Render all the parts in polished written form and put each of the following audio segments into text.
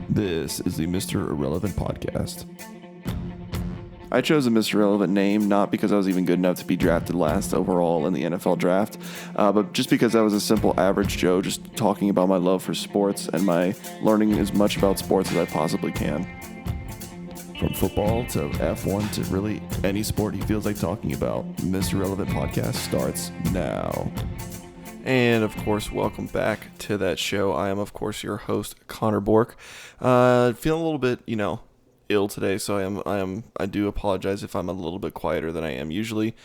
This is the Mr. Irrelevant podcast. I chose a Mr. Irrelevant name not because I was even good enough to be drafted last overall in the NFL draft, but just because I was a simple average Joe just talking about my love for sports and my learning as much about sports as I possibly can. From football to F1 to really any sport he feels like talking about, Mr. Irrelevant podcast starts now. And of course, welcome back to that show. I am, of course, your host, Connor Bork. Feeling a little bit, ill today, so I do apologize if I'm a little bit quieter than I am usually.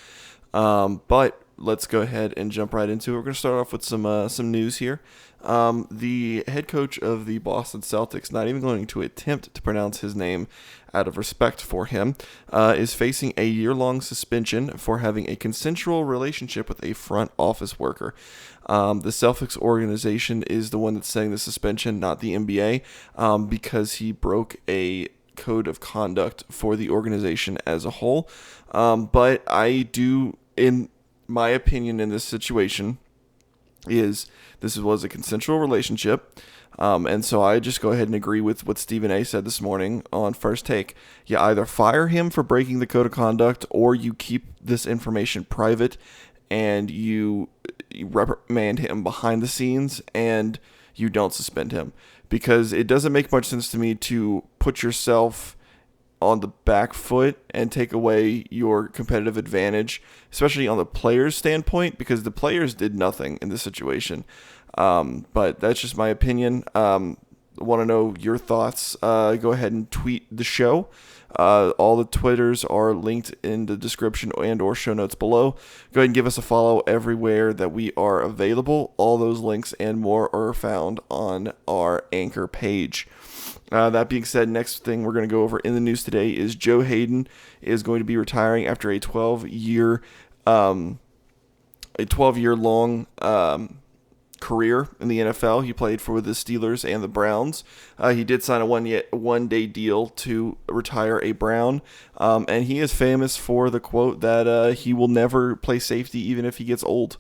But let's go ahead and jump right into it. We're going to start off with some news here. The head coach of the Boston Celtics, not even going to attempt to pronounce his name out of respect for him, is facing a year-long suspension for having a consensual relationship with a front office worker. The Celtics organization is the one that's setting the suspension, not the NBA, because he broke a code of conduct for the organization as a whole. But I do, in my opinion in this situation, is this was a consensual relationship. And so I just go ahead and agree with what Stephen A. said this morning on First Take. You either fire him for breaking the code of conduct or you keep this information private and you reprimand him behind the scenes and you don't suspend him. Because it doesn't make much sense to me to put yourself on the back foot and take away your competitive advantage, especially on the players' standpoint, because the players did nothing in this situation. But that's just my opinion. Want to know your thoughts? Go ahead and tweet the show. All the Twitters are linked in the description and or show notes below. Go ahead and give us a follow everywhere that we are available. All those links and more are found on our Anchor page. That being said, next thing we're going to go over in the news today is Joe Hayden is going to be retiring after a 12-year long career in the NFL. He played for the Steelers and the Browns. He did sign a one-day deal to retire a Brown, and he is famous for the quote that he will never play safety even if he gets old.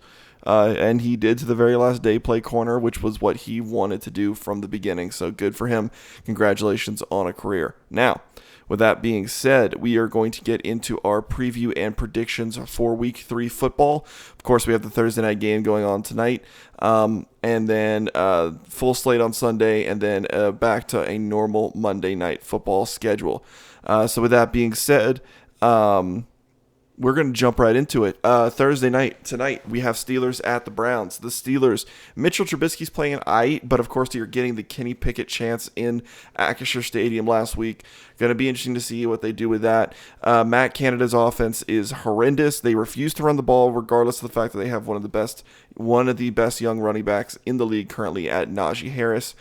And he did to the very last day play corner, which was what he wanted to do from the beginning. So good for him. Congratulations on a career. Now, with that being said, we are going to get into our preview and predictions for Week 3 football. Of course, we have the Thursday night game going on tonight, and then full slate on Sunday, and then back to a normal Monday night football schedule. So with that being said, we're going to jump right into it. Thursday night, tonight, we have Steelers at the Browns. The Steelers, Mitchell Trubisky's playing an but of course you're getting the Kenny Pickett chance in Acrisure Stadium last week. Going to be interesting to see what they do with that. Matt Canada's offense is horrendous. They refuse to run the ball regardless of the fact that they have one of the best young running backs in the league currently at Najee Harris.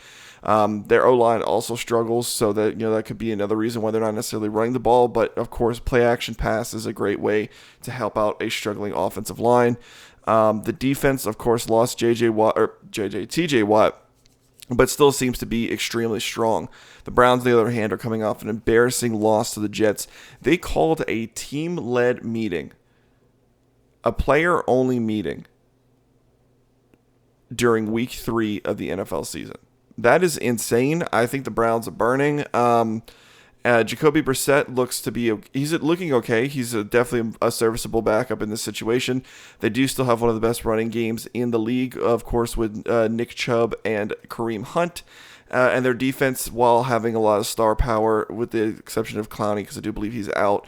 Their O-line also struggles, so that that could be another reason why they're not necessarily running the ball. But of course, play action pass is a great way to help out a struggling offensive line. The defense, of course, lost TJ Watt, but still seems to be extremely strong. The Browns, on the other hand, are coming off an embarrassing loss to the Jets. They called a team-led meeting, a player-only meeting, during Week 3 of the NFL season. That is insane. I think the Browns are burning. Jacoby Brissett he's looking okay. He's definitely a serviceable backup in this situation. They do still have one of the best running games in the league, of course, with Nick Chubb and Kareem Hunt. And their defense, while having a lot of star power, with the exception of Clowney, because I do believe he's out,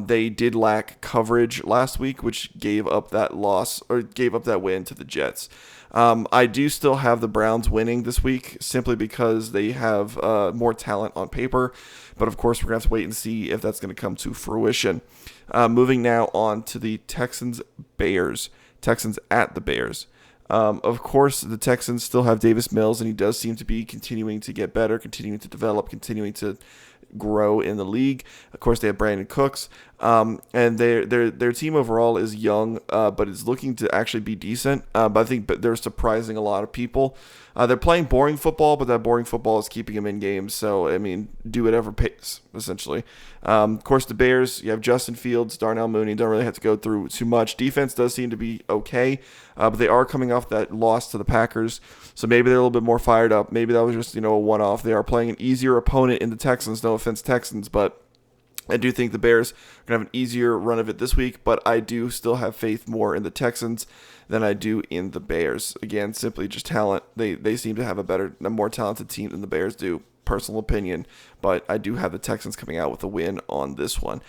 they did lack coverage last week, which gave up that win to the Jets. I do still have the Browns winning this week simply because they have more talent on paper. But of course, we're going to have to wait and see if that's going to come to fruition. Moving now on to the Texans-Bears. Texans at the Bears. Of course, the Texans still have Davis Mills, and he does seem to be continuing to get better, continuing to develop, continuing to grow in the league. Of course, they have Brandon Cooks, and their team overall is young, but is looking to actually be decent. But I think they're surprising a lot of people. They're playing boring football, but that boring football is keeping them in games. So, I mean, do whatever pays, essentially. Of course, the Bears, you have Justin Fields, Darnell Mooney. Don't really have to go through too much. Defense does seem to be okay, but they are coming off that loss to the Packers, so maybe they're a little bit more fired up. Maybe that was just, a one-off. They are playing an easier opponent in the Texans. No offense, Texans, but I do think the Bears are going to have an easier run of it this week, but I do still have faith more in the Texans than I do in the Bears. Again, simply just talent. They seem to have a more talented team than the Bears do. Personal opinion, but I do have the Texans coming out with a win on this one.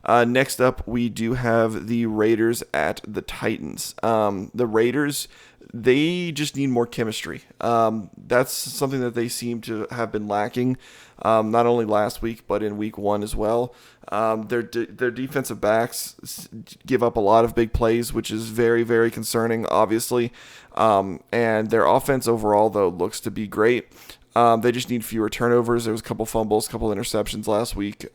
Next up, we do have the Raiders at the Titans. The Raiders, they just need more chemistry. That's something that they seem to have been lacking, not only last week, but in week 1 as well. Their defensive backs give up a lot of big plays, which is very, very concerning, obviously. And their offense overall, though, looks to be great. They just need fewer turnovers. There was a couple fumbles, a couple interceptions last week.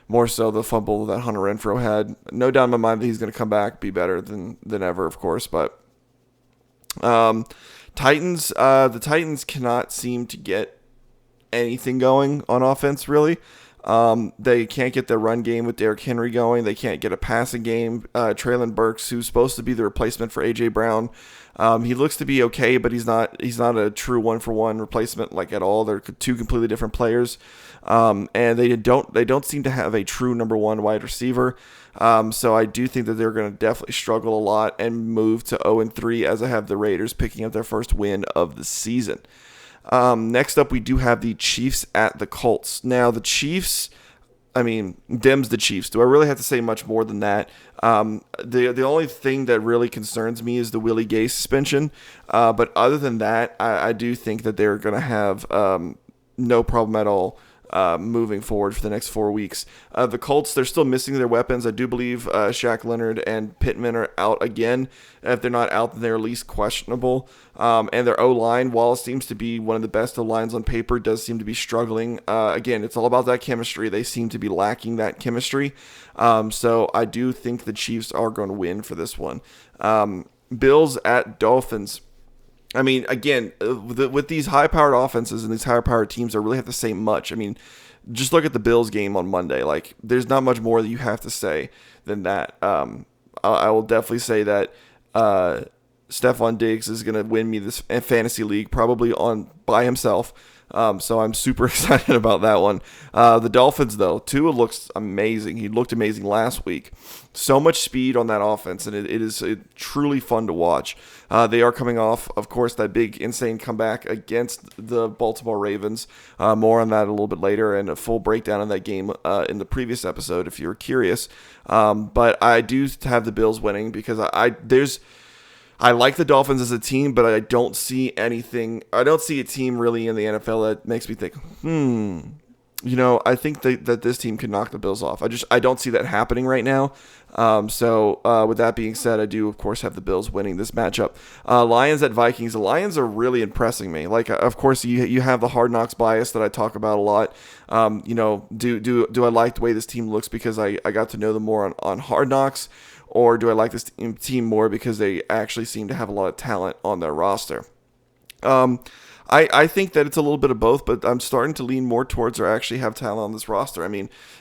More so the fumble that Hunter Renfrow had. No doubt in my mind that he's going to come back, be better than ever, of course. But Titans, the Titans cannot seem to get anything going on offense, really. They can't get their run game with Derrick Henry going. They can't get a passing game. Treylon Burks, who's supposed to be the replacement for A.J. Brown, he looks to be okay, but he's not a true one-for-one replacement like at all. They're two completely different players, and they don't seem to have a true number one wide receiver. So I do think that they're going to definitely struggle a lot and move to 0-3 as I have the Raiders picking up their first win of the season. Next up, we do have the Chiefs at the Colts. Now, the Chiefs, them's the Chiefs. Do I really have to say much more than that? The only thing that really concerns me is the Willie Gay suspension. But other than that, I do think that they're going to have no problem at all moving forward for the next 4 weeks. The Colts, they're still missing their weapons. I do believe Shaq Leonard and Pittman are out again. If they're not out, then they're at least questionable. And their O-line, while it seems to be one of the best O-lines on paper, does seem to be struggling. Again, it's all about that chemistry. They seem to be lacking that chemistry. So I do think the Chiefs are going to win for this one. Bills at Dolphins. Again, with these high-powered offenses and these higher-powered teams, I really have to say much. Just look at the Bills game on Monday. There's not much more that you have to say than that. I will definitely say that Stephon Diggs is going to win me this fantasy league probably by himself. So I'm super excited about that one. The Dolphins, though, Tua looks amazing. He looked amazing last week. So much speed on that offense, and it is truly fun to watch. They are coming off, of course, that big, insane comeback against the Baltimore Ravens. More on that a little bit later, and a full breakdown of that game in the previous episode, if you're curious. But I do have the Bills winning because I like the Dolphins as a team, but I don't see anything. I don't see a team really in the NFL that makes me think, I think that this team can knock the Bills off. I don't see that happening right now. So with that being said, I do, of course, have the Bills winning this matchup. Lions at Vikings. The Lions are really impressing me. Of course, you have the Hard Knocks bias that I talk about a lot. Do I like the way this team looks because I got to know them more on Hard Knocks? Or do I like this team more because they actually seem to have a lot of talent on their roster? I think that it's a little bit of both, but I'm starting to lean more towards or actually have talent on this roster.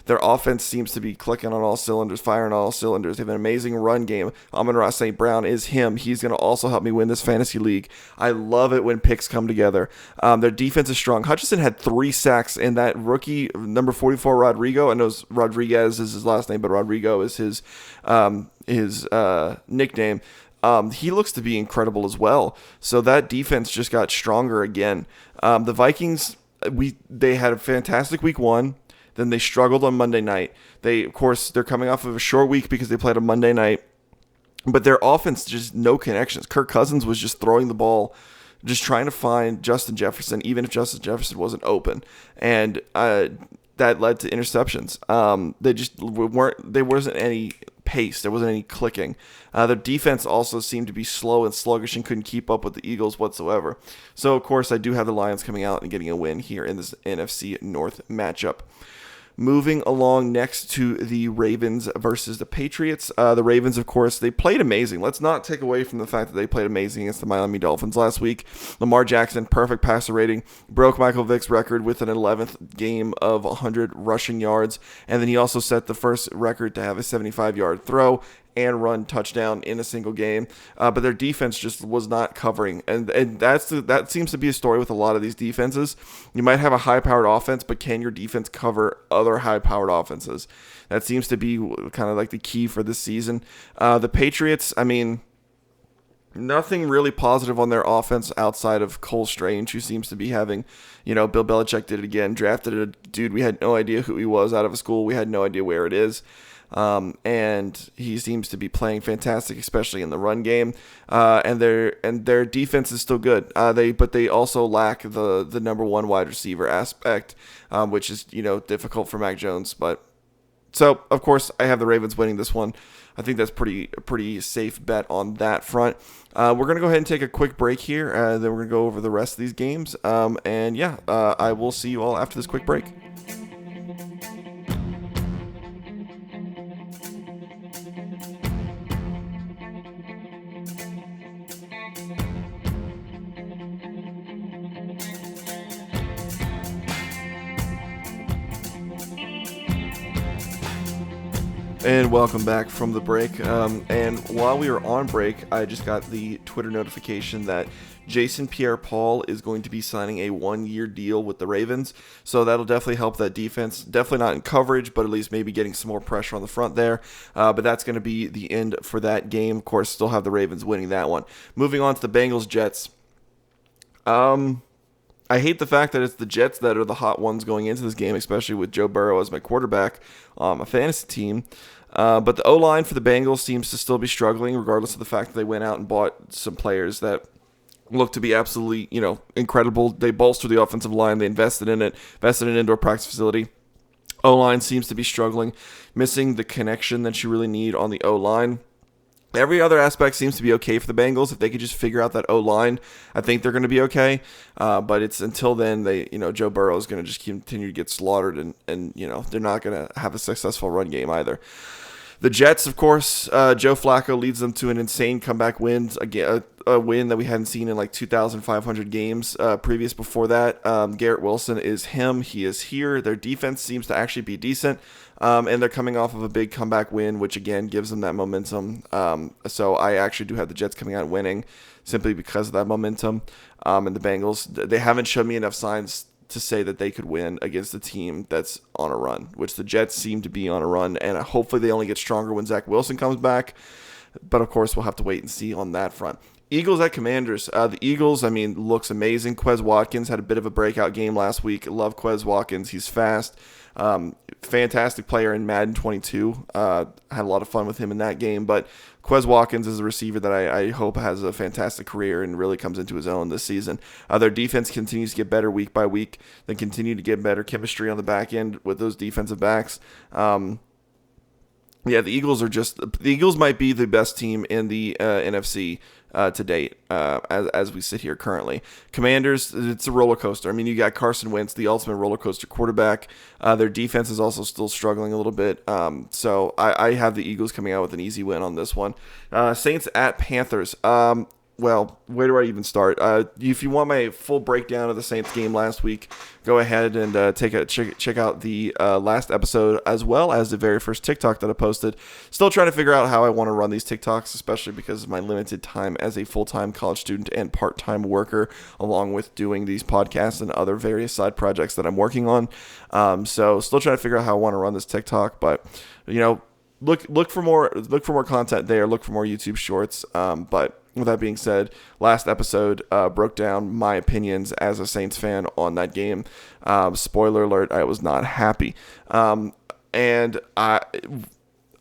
Their offense seems to be clicking on all cylinders, firing on all cylinders. They have an amazing run game. Amon-Ra St. Brown is him. He's going to also help me win this fantasy league. I love it when picks come together. Their defense is strong. Hutchinson had 3 sacks, and that rookie, number 44, Rodrigo, I know Rodriguez is his last name, but Rodrigo is his nickname. He looks to be incredible as well. So that defense just got stronger again. The Vikings, they had a fantastic week 1. Then they struggled on Monday night. They're coming off of a short week because they played on Monday night. But their offense, just no connections. Kirk Cousins was just throwing the ball, just trying to find Justin Jefferson, even if Justin Jefferson wasn't open. And that led to interceptions. There wasn't any pace. There wasn't any clicking. Their defense also seemed to be slow and sluggish and couldn't keep up with the Eagles whatsoever. So, of course, I do have the Lions coming out and getting a win here in this NFC North matchup. Moving along next to the Ravens versus the Patriots. The Ravens, of course, they played amazing. Let's not take away from the fact that they played amazing against the Miami Dolphins last week. Lamar Jackson, perfect passer rating, broke Michael Vick's record with an 11th game of 100 rushing yards. And then he also set the first record to have a 75-yard throw and run touchdown in a single game, but their defense just was not covering, and that seems to be a story with a lot of these defenses. You might have a high-powered offense, but can your defense cover other high-powered offenses? That seems to be kind of like the key for this season. The Patriots, I mean, nothing really positive on their offense outside of Cole Strange, who seems to be having, Bill Belichick did it again, drafted a dude we had no idea who he was out of a school. We had no idea where it is. And he seems to be playing fantastic, especially in the run game. And their defense is still good. But they also lack the number one wide receiver aspect, which is, difficult for Mac Jones. So, of course, I have the Ravens winning this one. I think that's a pretty safe bet on that front. We're going to go ahead and take a quick break here. Then we're going to go over the rest of these games. I will see you all after this quick break. And welcome back from the break. And while we were on break, I just got the Twitter notification that Jason Pierre-Paul is going to be signing a 1-year deal with the Ravens. So that'll definitely help that defense. Definitely not in coverage, but at least maybe getting some more pressure on the front there. But that's going to be the end for that game. Of course, still have the Ravens winning that one. Moving on to the Bengals-Jets. I hate the fact that it's the Jets that are the hot ones going into this game, especially with Joe Burrow as my quarterback on my fantasy team. But the O-line for the Bengals seems to still be struggling, regardless of the fact that they went out and bought some players that look to be absolutely, incredible. They bolstered the offensive line. They invested in an indoor practice facility. O-line seems to be struggling, missing the connection that you really need on the O-line. Every other aspect seems to be okay for the Bengals. If they could just figure out that O-line, I think they're going to be okay. But it's until then, Joe Burrow is going to just continue to get slaughtered, and they're not going to have a successful run game either. The Jets, of course, Joe Flacco leads them to an insane comeback win, a win that we hadn't seen in like 2,500 games previous before that. Garrett Wilson is him. He is here. Their defense seems to actually be decent, and they're coming off of a big comeback win, which, again, gives them that momentum. So I actually do have the Jets coming out winning simply because of that momentum. And the Bengals, they haven't shown me enough signs to say that they could win against a team that's on a run, which the Jets seem to be on a run, and hopefully they only get stronger when Zach Wilson comes back. But, of course, we'll have to wait and see on that front. Eagles at Commanders. The Eagles, looks amazing. Quez Watkins had a bit of a breakout game last week. Love Quez Watkins. He's fast. Fantastic player in Madden 22. Had a lot of fun with him in that game. But Quez Watkins is a receiver that I hope has a fantastic career and really comes into his own this season. Their defense continues to get better week by week. They continue to get better chemistry on the back end with those defensive backs. The Eagles might be the best team in the NFC to date as we sit here currently. Commanders, it's a roller coaster. You got Carson Wentz, the ultimate roller coaster quarterback. Their defense is also still struggling a little bit. So I have the Eagles coming out with an easy win on this one. Saints at Panthers. Well, where do I even start? If you want my full breakdown of the Saints game last week, go ahead and check out the last episode, as well as the very first TikTok that I posted. Still trying to figure out how I want to run these TikToks, especially because of my limited time as a full-time college student and part-time worker, along with doing these podcasts and other various side projects that I'm working on. So still trying to figure out how I want to run this TikTok, but look for more content there. Look for more YouTube shorts. But with that being said, last episode broke down my opinions as a Saints fan on that game. Spoiler alert, I was not happy. And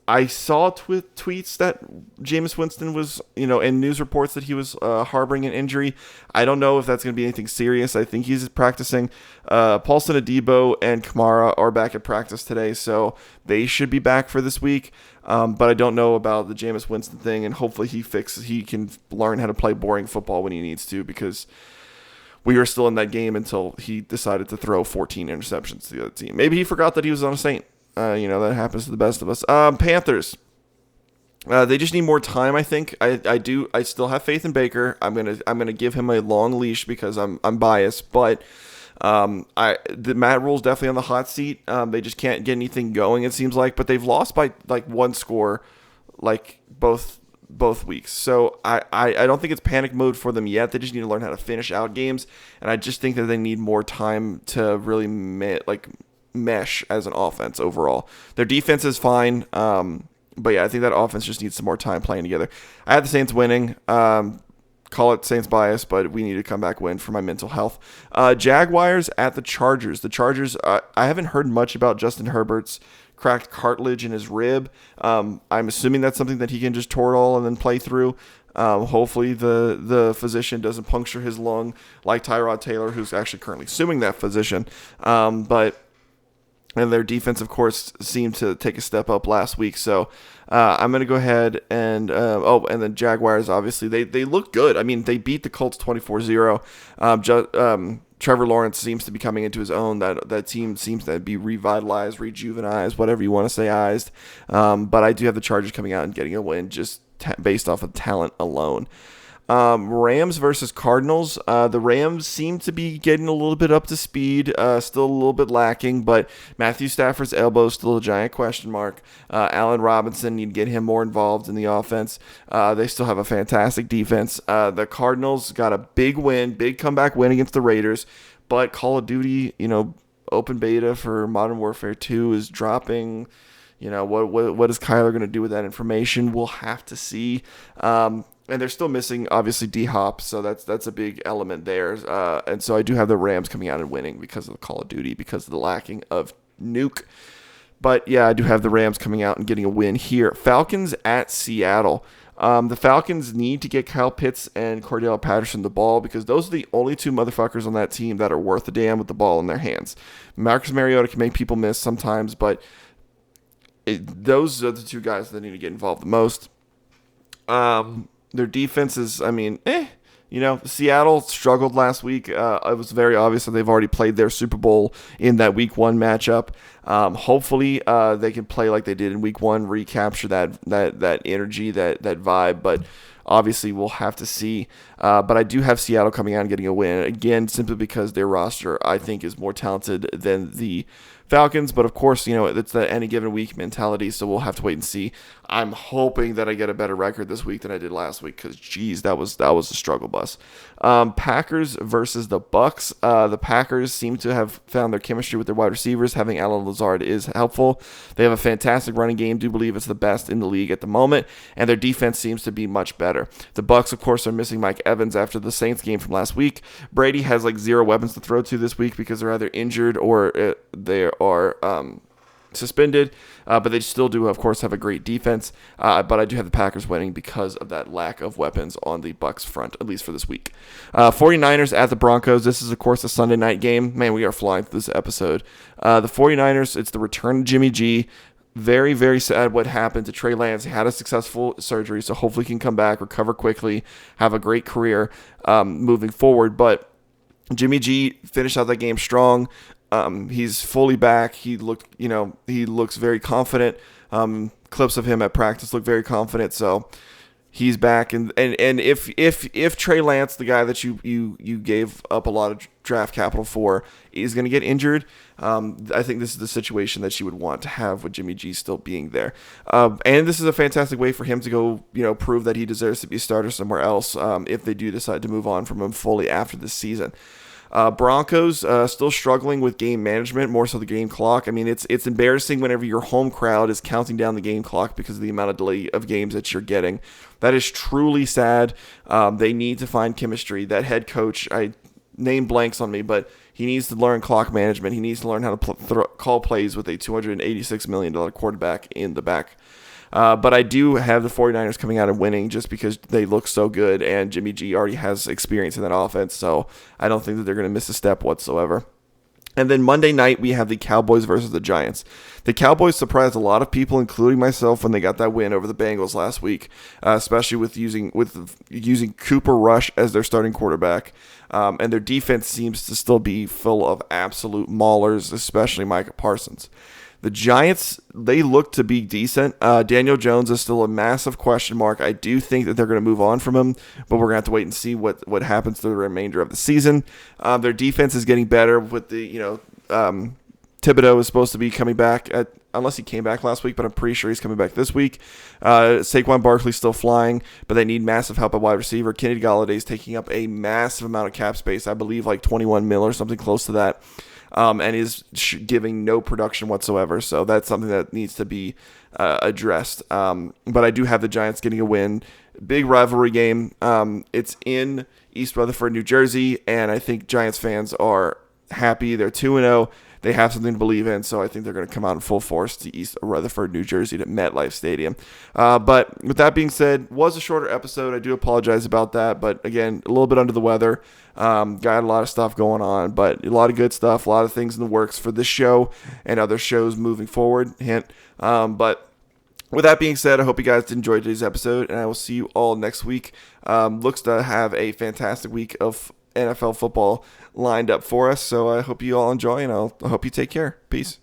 I saw tweets that Jameis Winston was, and news reports that he was harboring an injury. I don't know if that's going to be anything serious. I think he's practicing. Paulson Adebo and Kamara are back at practice today, so they should be back for this week. But I don't know about the Jameis Winston thing, and hopefully he can learn how to play boring football when he needs to, because we were still in that game until he decided to throw 14 interceptions to the other team. Maybe he forgot that he was on a Saint. That happens to the best of us. Panthers. They just need more time, I think. I still have faith in Baker. I'm gonna give him a long leash because I'm biased, but the Matt Rule's definitely on the hot seat. They just can't get anything going, it seems like. But they've lost by like one score like both weeks. So I don't think it's panic mode for them yet. They just need to learn how to finish out games, and I just think that they need more time to really mesh as an offense overall. Their defense is fine, but yeah, I think that offense just needs some more time playing together. I had the Saints winning. Call it Saints bias, but we need to come back win for my mental health. Jaguars at the Chargers. The Chargers, I haven't heard much about Justin Herbert's cracked cartilage in his rib. I'm assuming that's something that he can just Toradol and then play through. Hopefully the physician doesn't puncture his lung like Tyrod Taylor, who's actually currently suing that physician. And their defense, of course, seemed to take a step up last week. So I'm going to go ahead and and then Jaguars, obviously, they look good. I mean, they beat the Colts 24-0. Trevor Lawrence seems to be coming into his own. That team seems to be revitalized, rejuvenized, whatever you want to say, but I do have the Chargers coming out and getting a win just based off of talent alone. Rams versus Cardinals. The Rams seem to be getting a little bit up to speed, still a little bit lacking, but Matthew Stafford's elbow is still a giant question mark. Allen Robinson, need to get him more involved in the offense. They still have a fantastic defense. The Cardinals got a big comeback win against the Raiders, but Call of Duty, open beta for Modern Warfare 2 is dropping. What is Kyler going to do with that information? We'll have to see. And they're still missing, obviously, D-Hop, so that's a big element there. And so I do have the Rams coming out and winning because of the Call of Duty, because of the lacking of Nuke. But, yeah, I do have the Rams coming out and getting a win here. Falcons at Seattle. The Falcons need to get Kyle Pitts and Cordell Patterson the ball because those are the only two motherfuckers on that team that are worth a damn with the ball in their hands. Marcus Mariota can make people miss sometimes, but those are the two guys that need to get involved the most. Their defense is, Seattle struggled last week. It was very obvious that they've already played their Super Bowl in that Week 1 matchup. Hopefully, they can play like they did in Week 1, recapture that energy, that vibe. But obviously, we'll have to see. But I do have Seattle coming out and getting a win again, simply because their roster I think is more talented than the Falcons, but of course, it's the any given week mentality, so we'll have to wait and see. I'm hoping that I get a better record this week than I did last week, because geez, that was a struggle bus. Packers versus the Bucks. The Packers seem to have found their chemistry with their wide receivers. Having Alan Lazard is helpful. They have a fantastic running game. Do believe it's the best in the league at the moment, and their defense seems to be much better. The Bucks, of course, are missing Mike Evans after the Saints game from last week. Brady has zero weapons to throw to this week because they're either injured or they are suspended, but they still do, of course, have a great defense. But I do have the Packers winning because of that lack of weapons on the Bucks front, at least for this week. 49ers at the Broncos. This is, of course, a Sunday night game. Man, we are flying through this episode. The 49ers, it's the return of Jimmy G. Very, very sad what happened to Trey Lance. He had a successful surgery, so hopefully he can come back, recover quickly, have a great career moving forward. But Jimmy G finished out that game strong. He's fully back. He looks very confident. Clips of him at practice look very confident. So he's back. And if Trey Lance, the guy that you gave up a lot of draft capital for, is going to get injured, I think this is the situation that you would want to have with Jimmy G still being there. And this is a fantastic way for him to go, prove that he deserves to be a starter somewhere else if they do decide to move on from him fully after this season. Broncos still struggling with game management, more so the game clock. I mean, it's embarrassing whenever your home crowd is counting down the game clock because of the amount of delay of games that you're getting. That is truly sad. They need to find chemistry. That head coach, name blanks on me, but he needs to learn clock management. He needs to learn how to call plays with a $286 million quarterback in the back. But I do have the 49ers coming out and winning just because they look so good, and Jimmy G already has experience in that offense, so I don't think that they're going to miss a step whatsoever. And then Monday night, we have the Cowboys versus the Giants. The Cowboys surprised a lot of people, including myself, when they got that win over the Bengals last week, especially with using Cooper Rush as their starting quarterback. And their defense seems to still be full of absolute maulers, especially Micah Parsons. The Giants, they look to be decent. Daniel Jones is still a massive question mark. I do think that they're going to move on from him, but we're going to have to wait and see what happens to the remainder of the season. Their defense is getting better with the, Thibodeau is supposed to be coming back, unless he came back last week, but I'm pretty sure he's coming back this week. Saquon Barkley's still flying, but they need massive help at wide receiver. Kenny Galladay's taking up a massive amount of cap space, I believe like 21 mil or something close to that, and is giving no production whatsoever. So that's something that needs to be addressed. But I do have the Giants getting a win. Big rivalry game. It's in East Rutherford, New Jersey, and I think Giants fans are happy. They're 2-0. They have something to believe in, so I think they're going to come out in full force to East Rutherford, New Jersey, to MetLife Stadium. But with that being said, was a shorter episode. I do apologize about that, but again, a little bit under the weather. Got a lot of stuff going on, but a lot of good stuff, a lot of things in the works for this show and other shows moving forward. Hint. But with that being said, I hope you guys enjoyed today's episode, and I will see you all next week. Looks to have a fantastic week of NFL football lined up for us, so I hope you all enjoy, and I hope you take care. Peace.